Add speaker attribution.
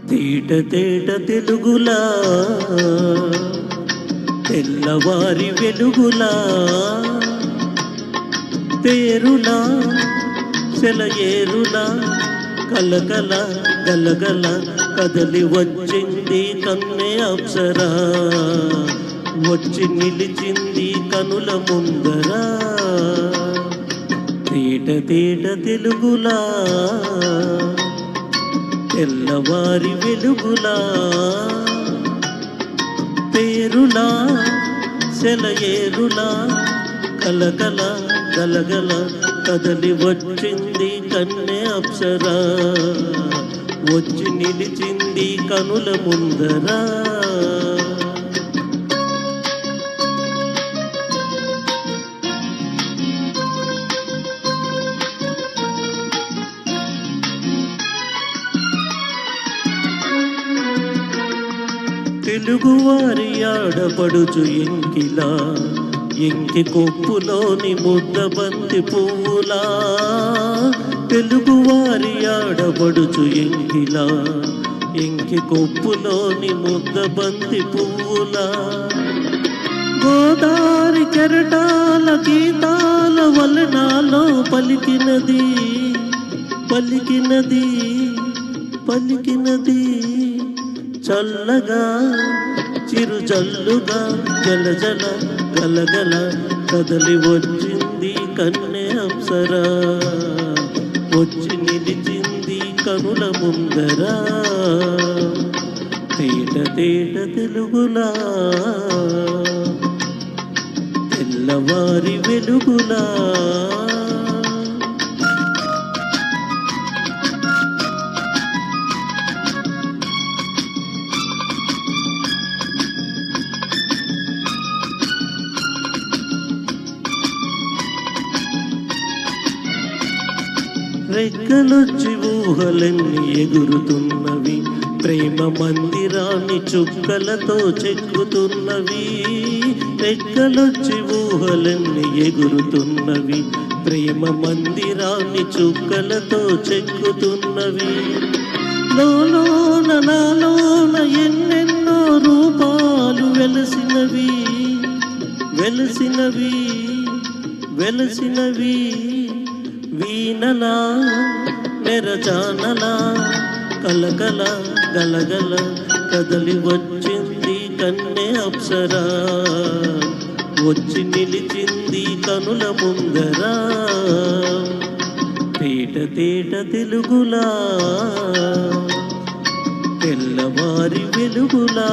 Speaker 1: తేట తేట తెలుగులా తెల్లవారి వెలుగులా తేరులా సెలయేరులా కలకల గలగల కదలి వచ్చింది కన్నే అప్సరా వచ్చి నిలిచింది కనుల ముందరా తేట తేట తెలుగులా తెల్లవారి వెలుగులా తేరులా సెలయేరులా కలకల గలగల కదలి వచ్చింది కన్నె అప్సరా వచ్చి నిలిచింది కనుల ముందరా తెలుగువారి ఆడపడుచు ఎంకిలా ఎంకి కొప్పులోని ముద్దబంతి పువ్వులా తెలుగువారి ఆడపడుచు ఎంకిలా ఎంకి కొప్పులోని ముద్దబంతి పువ్వులా గోదారి కెరటాల గీతాల వలనాలో పలికినది పలికినది పలికినది చల్లగా చిరు జల్లుగా జల జల గలగల కదలి వచ్చింది కన్నె అప్సరా వచ్చి నిలిచింది కనుల ముందరా తేట తేట తెలుగులా తెల్లవారి వెలుగులా రెక్కలొచ్చి ఊహలన్నీ ఎగురుతున్నవి ప్రేమ మందిరాన్ని చుక్కలతో చెక్కుతున్నవి రెక్కలొచ్చి ఊహలన్నీ ఎగురుతున్నవి ప్రేమ మందిరాన్ని చుక్కలతో చెక్కుతున్నవి లోలోన నాలోన ఎన్నెన్నో రూపాలు వెలసినవి వెలసినవి వెలసినవి వీణలా నెరజానలా కలకల గలగల కదలి వచ్చింది కన్నె అప్సరా వచ్చి నిలిచింది కనుల ముందరా తేట తేట తెలుగులా తెల్లవారి వెలుగులా